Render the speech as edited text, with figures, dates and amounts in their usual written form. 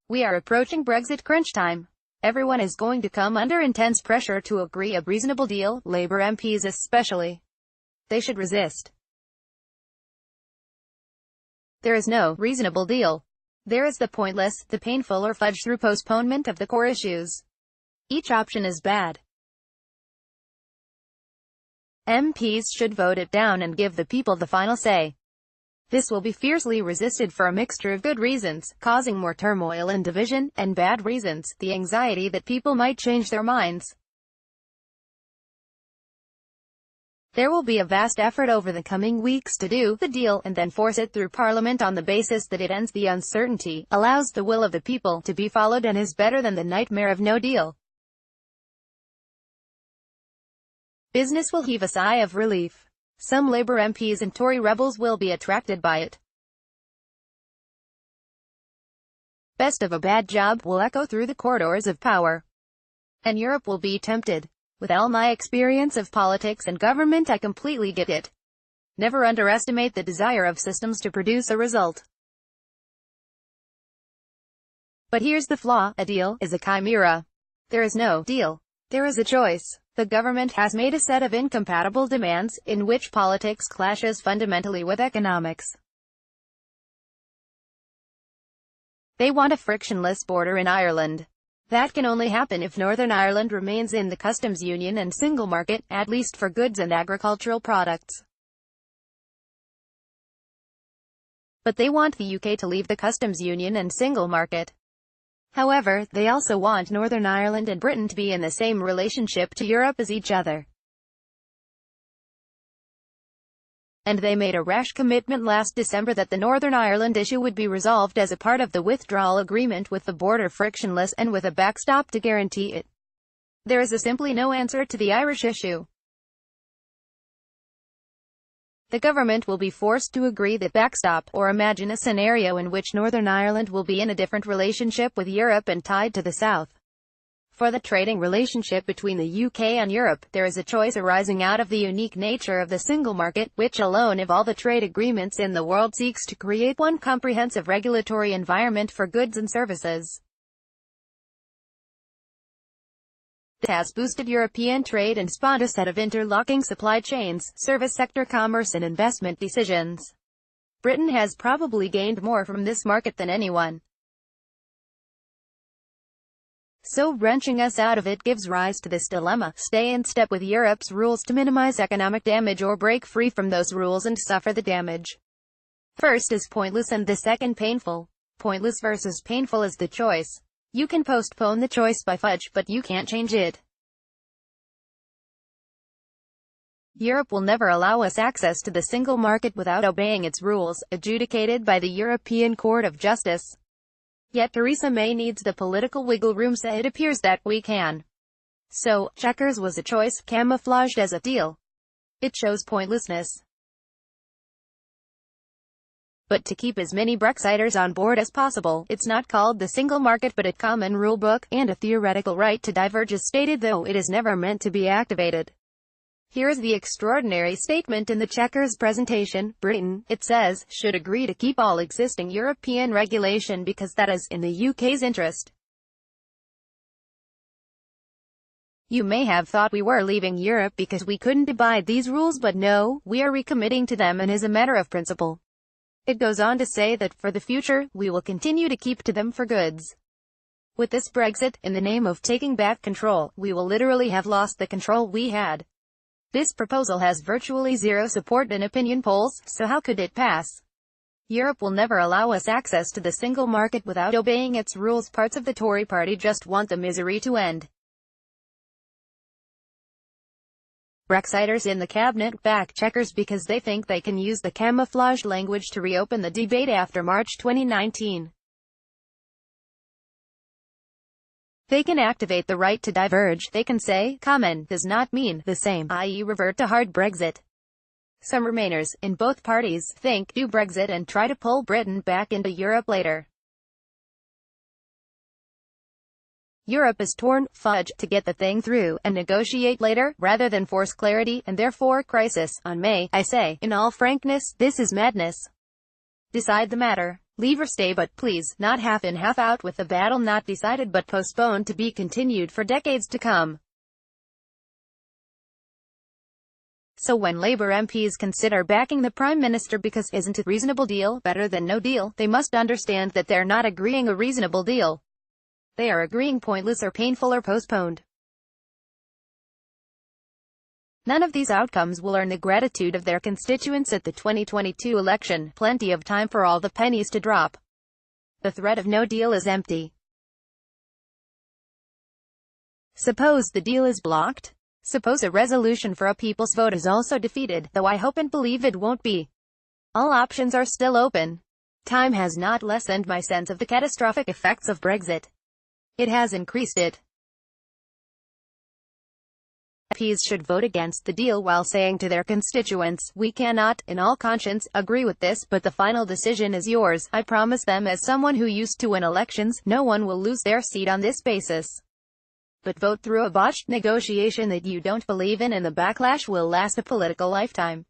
We are approaching Brexit crunch time. Everyone is going to come under intense pressure to agree a reasonable deal, Labour MPs especially. They should resist. There is no reasonable deal. There is the pointless, the painful or fudge through postponement of the core issues. Each option is bad. MPs should vote it down and give the people the final say. This will be fiercely resisted for a mixture of good reasons, causing more turmoil and division, and bad reasons, the anxiety that people might change their minds. There will be a vast effort over the coming weeks to do the deal, and then force it through Parliament on the basis that it ends the uncertainty, allows the will of the people to be followed and is better than the nightmare of no deal. Business will heave a sigh of relief. Some Labour MPs and Tory rebels will be attracted by it. Best of a bad job will echo through the corridors of power. And Europe will be tempted. With all my experience of politics and government, I completely get it. Never underestimate the desire of systems to produce a result. But here's the flaw: a deal is a chimera. There is no deal. There is a choice. The government has made a set of incompatible demands, in which politics clashes fundamentally with economics. They want a frictionless border in Ireland. That can only happen if Northern Ireland remains in the customs union and single market, at least for goods and agricultural products. But they want the UK to leave the customs union and single market. However, they also want Northern Ireland and Britain to be in the same relationship to Europe as each other. And they made a rash commitment last December that the Northern Ireland issue would be resolved as a part of the withdrawal agreement, with the border frictionless and with a backstop to guarantee it. There is simply no answer to the Irish issue. The government will be forced to agree that backstop, or imagine a scenario in which Northern Ireland will be in a different relationship with Europe and tied to the South. For the trading relationship between the UK and Europe, there is a choice arising out of the unique nature of the single market, which alone of all the trade agreements in the world seeks to create one comprehensive regulatory environment for goods and services. It has boosted European trade and spawned a set of interlocking supply chains, service sector commerce and investment decisions. Britain has probably gained more from this market than anyone. So wrenching us out of it gives rise to this dilemma: stay in step with Europe's rules to minimize economic damage, or break free from those rules and suffer the damage. First is pointless and the second painful. Pointless versus painful is the choice. You can postpone the choice by fudge, but you can't change it. Europe will never allow us access to the single market without obeying its rules, adjudicated by the European Court of Justice. Yet Theresa May needs the political wiggle room, so it appears that we can. So, Chequers was a choice, camouflaged as a deal. It shows pointlessness. But to keep as many Brexiters on board as possible, it's not called the single market but a common rule book, and a theoretical right to diverge is stated, though it is never meant to be activated. Here is the extraordinary statement in the Chequers presentation: Britain, it says, should agree to keep all existing European regulation because that is in the UK's interest. You may have thought we were leaving Europe because we couldn't abide these rules, but no, we are recommitting to them and as a matter of principle. It goes on to say that, for the future, we will continue to keep to them for goods. With this Brexit, in the name of taking back control, we will literally have lost the control we had. This proposal has virtually zero support in opinion polls, so how could it pass? Europe will never allow us access to the single market without obeying its rules. Parts of the Tory party just want the misery to end. Brexiters in the cabinet back Chequers because they think they can use the camouflaged language to reopen the debate after March 2019. They can activate the right to diverge. They can say, common does not mean the same, i.e. revert to hard Brexit. Some Remainers, in both parties, think do Brexit and try to pull Britain back into Europe later. Europe is torn, fudge, to get the thing through, and negotiate later, rather than force clarity, and therefore crisis, on May. I say, in all frankness, this is madness. Decide the matter. Leave or stay, but please, not half in half out, with the battle not decided but postponed to be continued for decades to come. So when Labour MPs consider backing the Prime Minister because isn't a reasonable deal better than no deal, they must understand that they're not agreeing a reasonable deal. They are agreeing pointless or painful or postponed. None of these outcomes will earn the gratitude of their constituents at the 2022 election. Plenty of time for all the pennies to drop. The threat of no deal is empty. Suppose the deal is blocked? Suppose a resolution for a people's vote is also defeated, though I hope and believe it won't be. All options are still open. Time has not lessened my sense of the catastrophic effects of Brexit. It has increased it. MPs should vote against the deal while saying to their constituents, we cannot, in all conscience, agree with this, but the final decision is yours. I promise them, as someone who used to win elections, no one will lose their seat on this basis. But vote through a botched negotiation that you don't believe in, and the backlash will last a political lifetime.